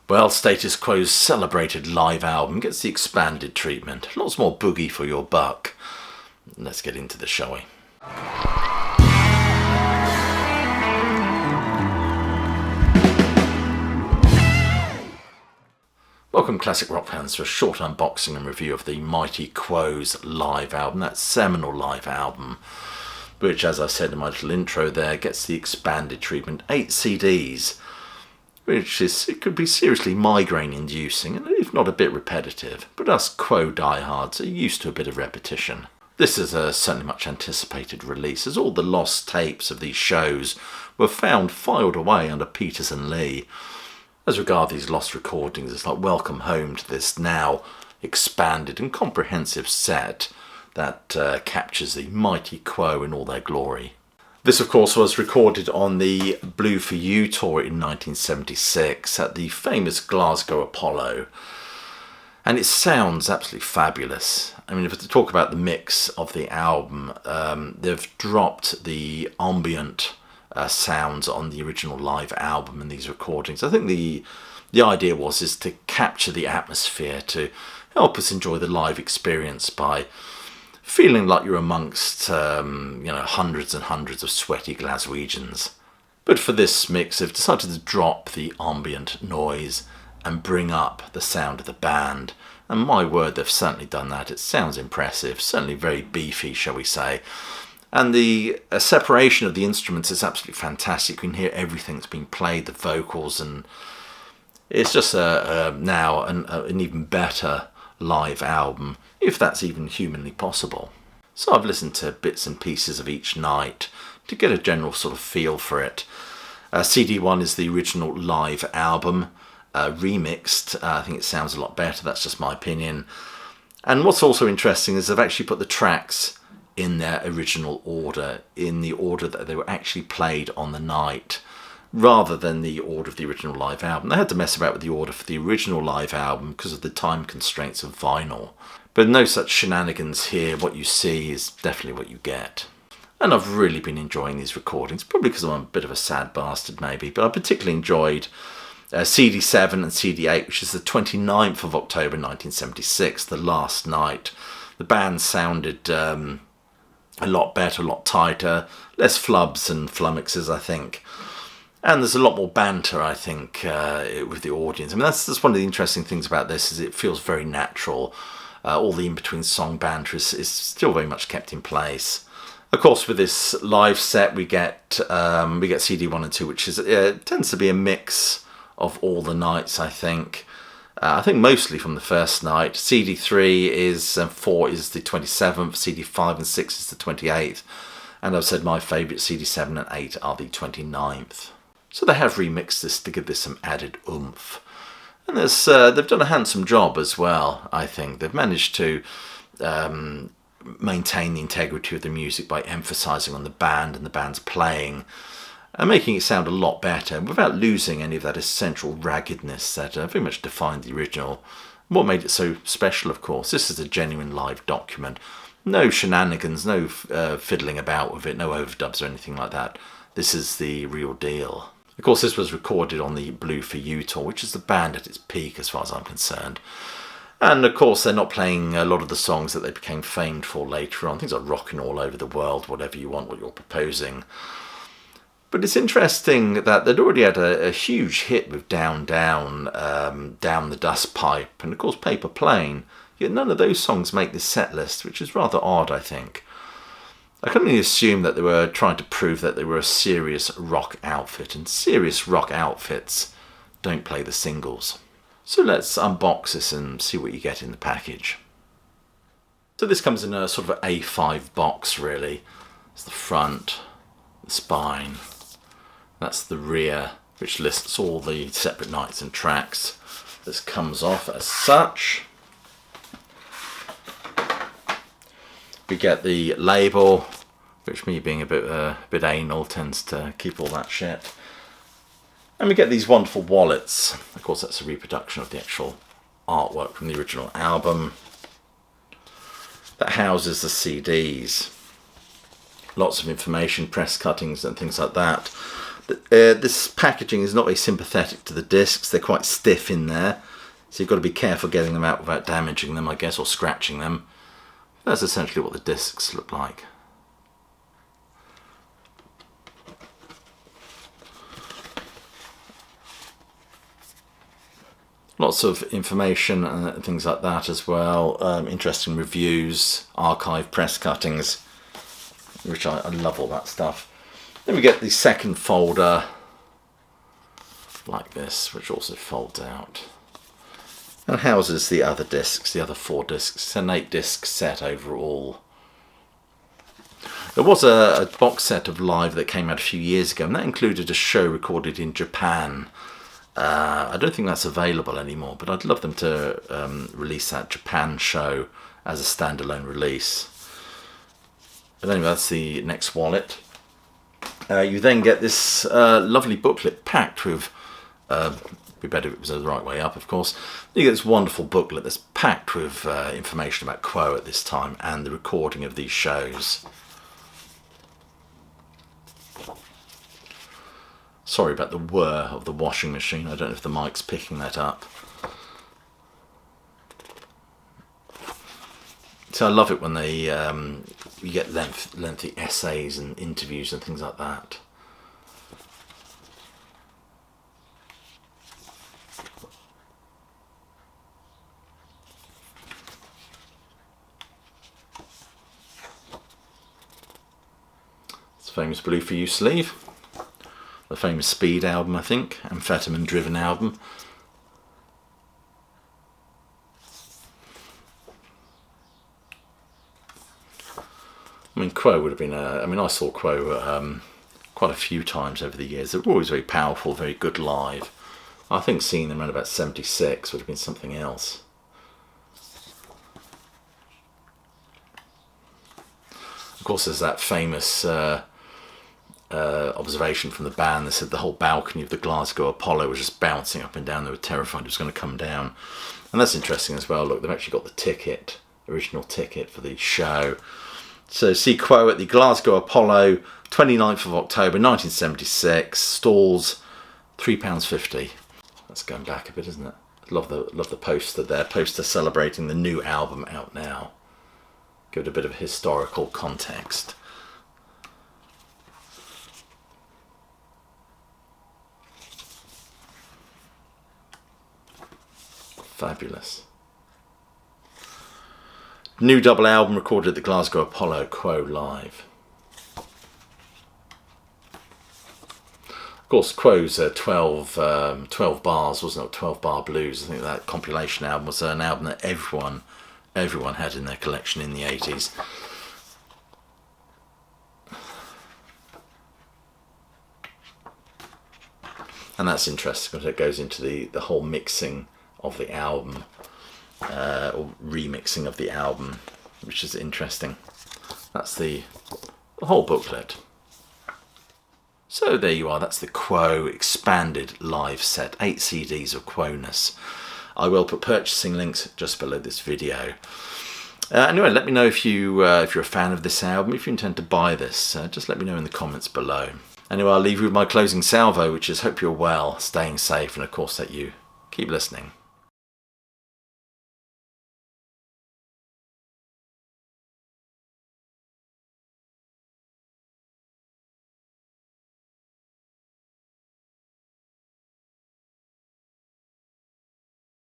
Well, Status Quo's celebrated live album gets the expanded treatment. Lots more boogie for your buck. Let's get into this, shall we? Welcome, classic rock fans, to a short unboxing and review of the Mighty Quo's live album, that seminal live album, which, as I said in my little intro there, gets the expanded treatment, 8 CDs, which is, it could be seriously migraine-inducing, and if not a bit repetitive, but us Quo diehards are used to a bit of repetition. This is a certainly much anticipated release, as all the lost tapes of these shows were found filed away under Peters and Lee. As regard these lost recordings, it's like welcome home to this now expanded and comprehensive set that captures the Mighty Quo in all their glory. This, of course, was recorded on the Blue For You tour in 1976 at the famous Glasgow Apollo. And it sounds absolutely fabulous. I mean, if to talk about the mix of the album, they've dropped the ambient sounds on the original live album in these recordings. I think the idea is to capture the atmosphere, to help us enjoy the live experience by feeling like you're amongst hundreds and hundreds of sweaty Glaswegians. But for this mix, they've decided to drop the ambient noise and bring up the sound of the band. And my word, they've certainly done that. It sounds impressive, certainly very beefy, shall we say. And the separation of the instruments is absolutely fantastic. You can hear everything that's being played, the vocals, and it's just now an even better live album, if that's even humanly possible. So I've listened to bits and pieces of each night to get a general sort of feel for it. CD1 is the original live album, remixed. I think it sounds a lot better, that's just my opinion. And what's also interesting is they've actually put the tracks in their original order, in the order that they were actually played on the night, rather than the order of the original live album. They had to mess about with the order for the original live album because of the time constraints of vinyl. But no such shenanigans here. What you see is definitely what you get. And I've really been enjoying these recordings, probably because I'm a bit of a sad bastard maybe, but I particularly enjoyed CD7 and CD8, which is the 29th of October 1976, the last night. The band sounded a lot better, a lot tighter, less flubs and flummoxes, I think. And there's a lot more banter, I think, with the audience. I mean, that's one of the interesting things about this, is it feels very natural. All the in-between song banter is still very much kept in place. Of course, with this live set, we get CD1 and 2, which is tends to be a mix of all the nights, I think. I think mostly from the first night. CD3 is 4 is the 27th, CD5 and 6 is the 28th, and I've said my favourite CD7 and 8 are the 29th. So they have remixed this to give this some added oomph, and they've done a handsome job as well. I think they've managed to maintain the integrity of the music by emphasising on the band and the band's playing, and making it sound a lot better without losing any of that essential raggedness that very much defined the original. What made it so special, of course, this is a genuine live document. No shenanigans, no fiddling about with it, no overdubs or anything like that. This is the real deal. Of course, this was recorded on the Blue For You tour, which is the band at its peak as far as I'm concerned. And of course, they're not playing a lot of the songs that they became famed for later on. Things like Rockin' All Over the World, whatever you want, what you're proposing. But it's interesting that they'd already had a huge hit with Down, Down the Dust Pipe, and of course Paper Plane, yet none of those songs make this set list, which is rather odd, I think. I can only assume that they were trying to prove that they were a serious rock outfit, and serious rock outfits don't play the singles. So let's unbox this and see what you get in the package. So this comes in a sort of A5 box, really. It's the front, the spine. That's the rear, which lists all the separate nights and tracks. This comes off as such. We get the label, which, me being a bit anal, tends to keep all that shit. And we get these wonderful wallets. Of course, that's a reproduction of the actual artwork from the original album. That houses the CDs. Lots of information, press cuttings and things like that. This packaging is not very sympathetic to the discs. They're quite stiff in there, so you've got to be careful getting them out without damaging them, I guess, or scratching them. That's essentially what the discs look like. Lots of information and things like that as well. Interesting reviews, archive press cuttings, which I love all that stuff. Then we get the second folder like this, which also folds out and houses the other discs, the other 4 discs. It's an 8-disc set overall. There was a box set of Live that came out a few years ago, and that included a show recorded in Japan. I don't think that's available anymore, but I'd love them to release that Japan show as a standalone release. But anyway, that's the next wallet. You then get this lovely booklet packed with, be better if it was the right way up, of course. You get this wonderful booklet that's packed with information about Quo at this time and the recording of these shows. Sorry about the whir of the washing machine. I don't know if the mic's picking that up. So I love it when they you get lengthy essays and interviews and things like that. It's a famous Blue For You sleeve. The famous Speed album, I think, Amphetamine Driven album. I mean, Quo would have been I saw Quo quite a few times over the years. They were always very powerful, very good live. I think seeing them around about 76 would have been something else. Of course, there's that famous observation from the band. They said the whole balcony of the Glasgow Apollo was just bouncing up and down. They were terrified it was going to come down. And that's interesting as well. Look, they've actually got the ticket, original ticket for the show. So see Quo at the Glasgow Apollo, 29th of October 1976, stalls £3.50. That's going back a bit, isn't it? Love the poster there, poster celebrating the new album out now. Give it a bit of historical context. Fabulous. New double album recorded at the Glasgow Apollo, Quo Live. Of course, Quo's 12 bars, wasn't it? 12 Bar Blues. I think that compilation album was an album that everyone had in their collection in the 80s. And that's interesting because it goes into the whole mixing of the album, or remixing of the album, which is interesting. That's the whole booklet. So there you are, that's the Quo expanded live set, 8 CDs of Quo-ness. I will put purchasing links just below this video. Anyway, let me know if you're a fan of this album, if you intend to buy this, just let me know in the comments below. Anyway, I'll leave you with my closing salvo, which is hope you're well, staying safe, and of course that you keep listening.